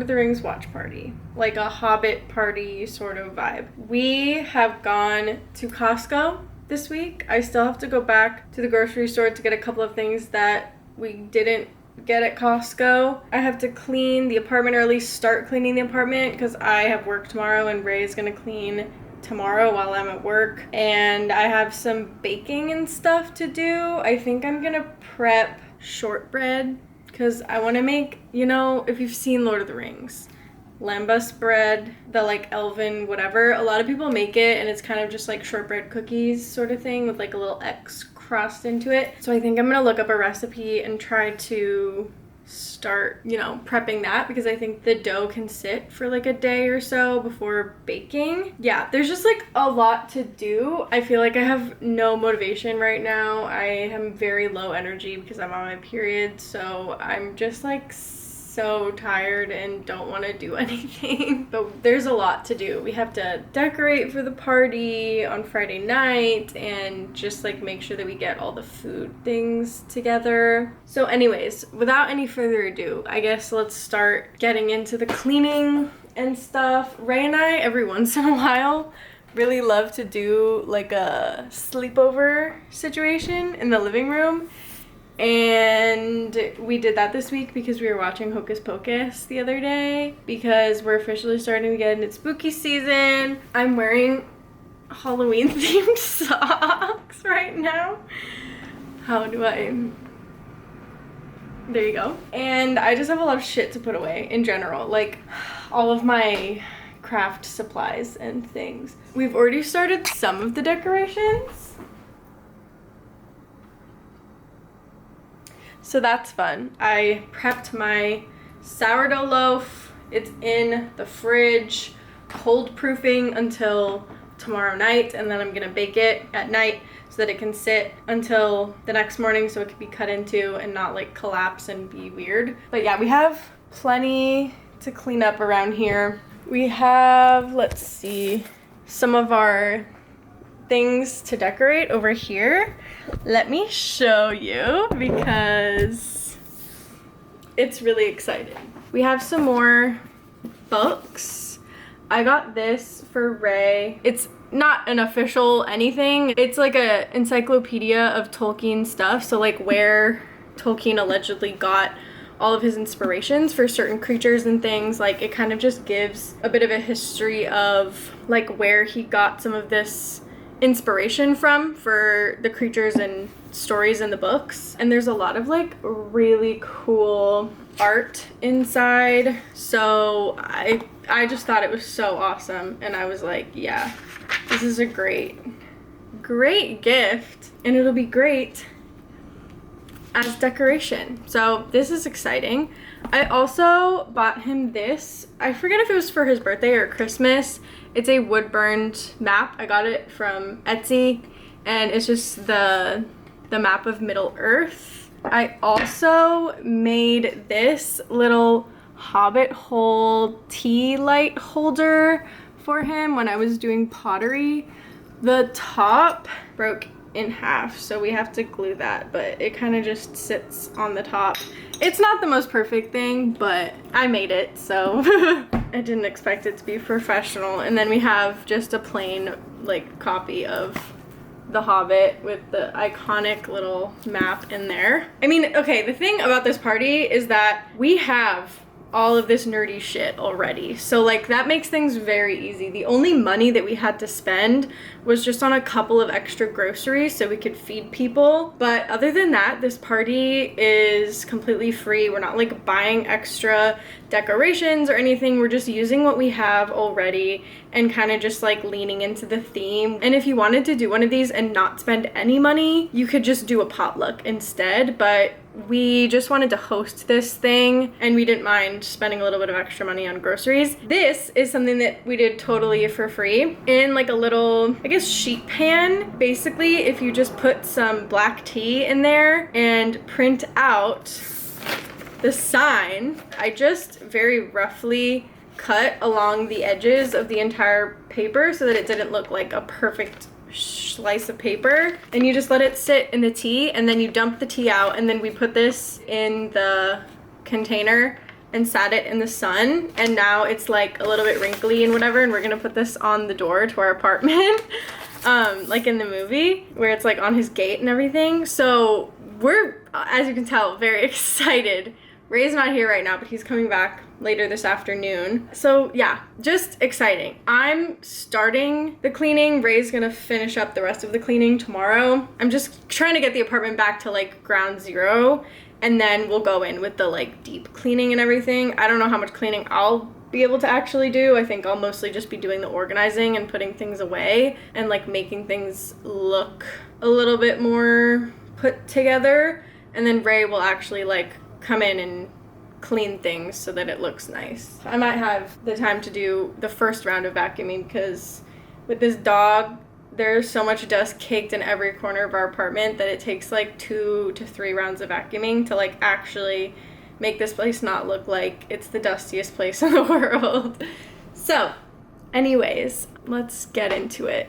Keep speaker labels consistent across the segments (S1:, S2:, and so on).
S1: Lord of the Rings watch party, like a hobbit party sort of vibe. We have gone to Costco this week. I still have to go back to the grocery store to get a couple of things that we didn't get at Costco. I have to clean the apartment, or at least start cleaning the apartment, because I have work tomorrow and Ray is gonna clean tomorrow while I'm at work. And I have some baking and stuff to do. I think I'm gonna prep shortbread because I want to make, you know, if you've seen Lord of the Rings, lembas bread, the like elven whatever, a lot of people make it and it's kind of just like shortbread cookies sort of thing with like a little X crossed into it. So I think I'm gonna look up a recipe and try to start, you know, prepping that, because I think the dough can sit for like a day or so before baking. Yeah, there's just like a lot to do. I feel like I have no motivation right now. I am very low energy because I'm on my period, so I'm just like so tired and don't want to do anything. But there's a lot to do. We have to decorate for the party on Friday night and just like make sure that we get all the food things together. So anyways, without any further ado, I guess let's start getting into the cleaning and stuff. Ray and I, every once in a while, really love to do like a sleepover situation in the living room. And we did that this week because we were watching Hocus Pocus the other day, because we're officially starting to get into spooky season. I'm wearing Halloween themed socks right now. How do I... There you go. And I just have a lot of shit to put away in general, like all of my craft supplies and things. We've already started some of the decorations, so that's fun. I prepped my sourdough loaf. It's in the fridge, cold proofing until tomorrow night, and then I'm gonna bake it at night so that it can sit until the next morning so it can be cut into and not like collapse and be weird. But yeah, we have plenty to clean up around here. We have, let's see, some of our things to decorate over here. Let me show you because it's really exciting. We have some more books. I got this for Ray. It's not an official anything. It's like a encyclopedia of Tolkien stuff. So like where Tolkien allegedly got all of his inspirations for certain creatures and things. Like it kind of just gives a bit of a history of like where he got some of this inspiration from for the creatures and stories in the books. And there's a lot of like really cool art inside. So I just thought it was so awesome, and I was like, yeah, this is a great gift, and it'll be great as decoration. So this is exciting. I also bought him this. I forget if it was for his birthday or Christmas. It's a wood-burned map. I got it from Etsy, and it's just the map of Middle Earth. I also made this little hobbit hole tea light holder for him when I was doing pottery. The top broke in half, so we have to glue that, but it kind of just sits on the top. It's not the most perfect thing, but I made it, so I didn't expect it to be professional. And then we have just a plain like copy of The Hobbit with the iconic little map in there. I mean, okay, the thing about this party is that we have all of this nerdy shit already. So like that makes things very easy. The only money that we had to spend was just on a couple of extra groceries so we could feed people. But other than that, this party is completely free. We're not like buying extra decorations or anything. We're just using what we have already and kind of just like leaning into the theme. And if you wanted to do one of these and not spend any money, you could just do a potluck instead. But we just wanted to host this thing and we didn't mind spending a little bit of extra money on groceries. This is something that we did totally for free in like a little, I guess, sheet pan. Basically, if you just put some black tea in there and print out the sign, I just very roughly cut along the edges of the entire paper so that it didn't look like a perfect slice of paper, and you just let it sit in the tea, and then you dump the tea out, and then we put this in the container and sat it in the sun, and now it's like a little bit wrinkly and whatever, and we're gonna put this on the door to our apartment. Like in the movie where it's like on his gate and everything. So we're, as you can tell, very excited. Ray's not here right now, but he's coming back later this afternoon. So yeah, just exciting. I'm starting the cleaning. Ray's gonna finish up the rest of the cleaning tomorrow. I'm just trying to get the apartment back to like ground zero, and then we'll go in with the like deep cleaning and everything. I don't know how much cleaning I'll be able to actually do. I think I'll mostly just be doing the organizing and putting things away and like making things look a little bit more put together, and then Ray will actually like come in and clean things so that it looks nice. I might have the time to do the first round of vacuuming because with this dog there's so much dust caked in every corner of our apartment that it takes like 2 to 3 rounds of vacuuming to like actually make this place not look like it's the dustiest place in the world. So, anyways, let's get into it.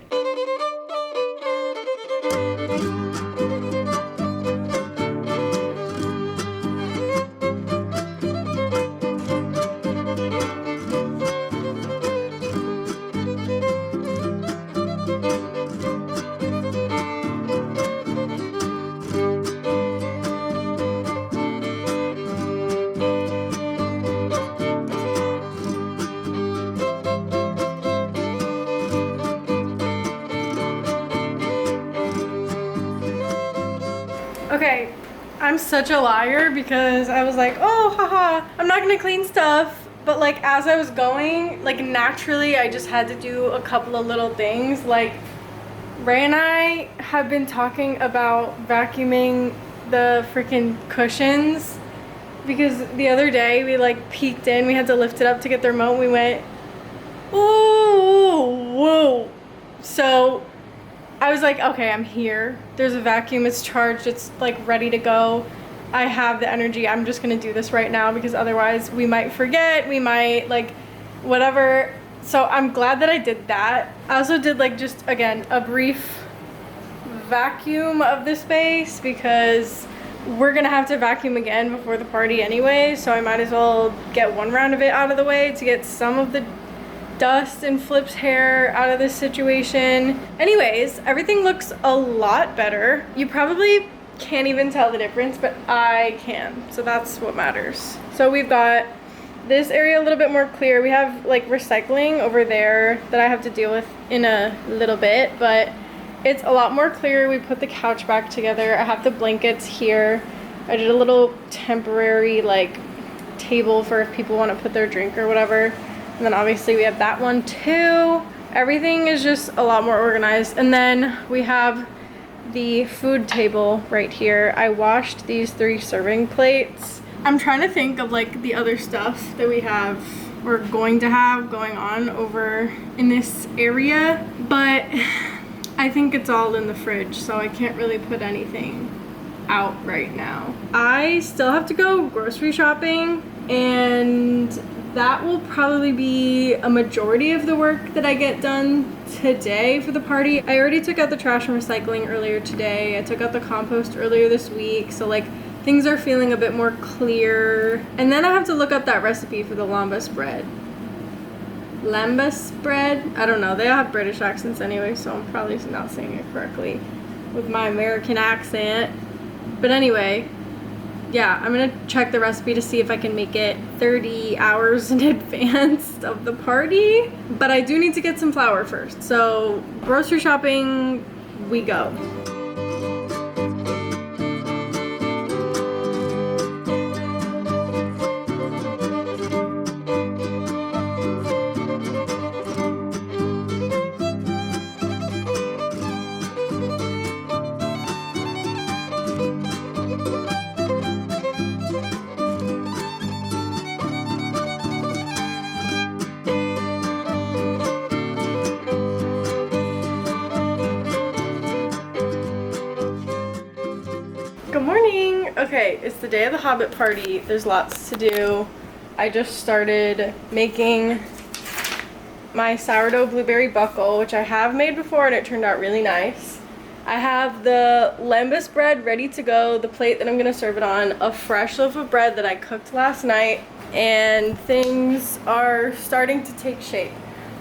S1: Okay, I'm such a liar because I was like, oh, haha, I'm not gonna clean stuff. But like as I was going, like naturally I just had to do a couple of little things. Like Ray and I have been talking about vacuuming the freaking cushions because the other day we like peeked in, we had to lift it up to get the remote, we went, ooh, whoa. So I was like, okay, I'm here. There's a vacuum, it's charged, it's like ready to go. I have the energy, I'm just gonna do this right now because otherwise we might forget, we might like, whatever. So I'm glad that I did that. I also did like just, again, a brief vacuum of the space because we're gonna have to vacuum again before the party anyway, so I might as well get one round of it out of the way to get some of the dust and Flip's hair out of this situation. Anyways, everything looks a lot better. You probably can't even tell the difference, but I can, so that's what matters. So we've got this area a little bit more clear. We have like recycling over there that I have to deal with in a little bit, but it's a lot more clear. We put the couch back together. I have the blankets here. I did a little temporary like table for if people want to put their drink or whatever. And then obviously we have that one too. Everything is just a lot more organized. And then we have the food table right here. I washed these 3 serving plates. I'm trying to think of like the other stuff that we have or going to have going on over in this area, but I think it's all in the fridge, so I can't really put anything out right now. I still have to go grocery shopping, and that will probably be a majority of the work that I get done today for the party. I already took out the trash and recycling earlier today. I took out the compost earlier this week, so like things are feeling a bit more clear. And then I have to look up that recipe for the lambas bread. Lambas bread? I don't know. They all have British accents anyway, so I'm probably not saying it correctly with my American accent. But anyway, yeah, I'm gonna check the recipe to see if I can make it 30 hours in advance of the party. But I do need to get some flour first. So grocery shopping, we go. Good morning. Okay, it's the day of the hobbit party. There's lots to do. I just started making my sourdough blueberry buckle, which I have made before and it turned out really nice. I have the lembas bread ready to go, the plate that I'm gonna serve it on, a fresh loaf of bread that I cooked last night, and things are starting to take shape.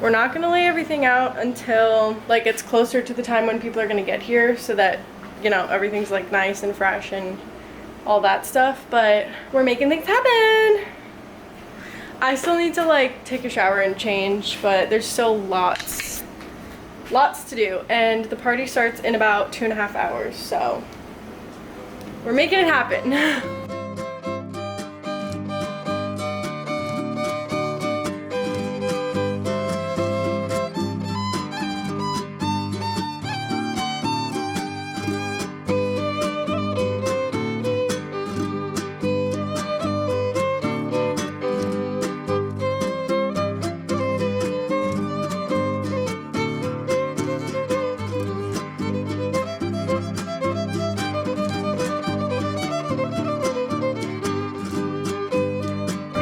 S1: We're not gonna lay everything out until like it's closer to the time when people are gonna get here so that, you know, everything's like nice and fresh and all that stuff, but we're making things happen. I still need to like take a shower and change, but there's still lots to do, and the party starts in about 2.5 hours, so we're making it happen.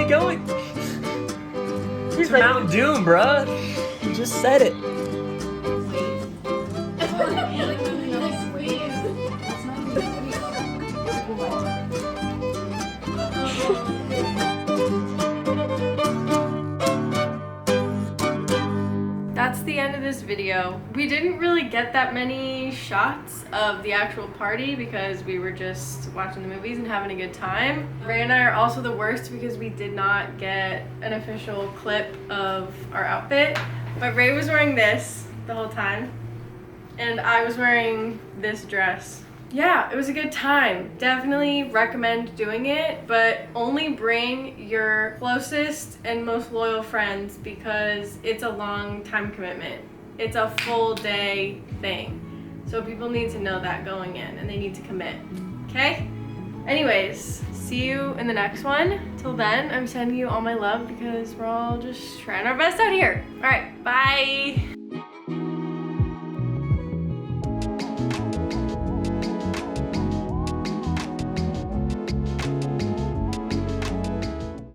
S2: Going. It's Mount Doom, bruh. You just said it.
S1: That's the end of this video. We didn't really get that many shots of the actual party because we were just watching the movies and having a good time. Ray and I are also the worst because we did not get an official clip of our outfit. But Ray was wearing this the whole time, and I was wearing this dress. Yeah, it was a good time. Definitely recommend doing it, but only bring your closest and most loyal friends because it's a long time commitment. It's a full day thing. So people need to know that going in and they need to commit, okay? Anyways, see you in the next one. Till then, I'm sending you all my love because we're all just trying our best out here. All right, bye.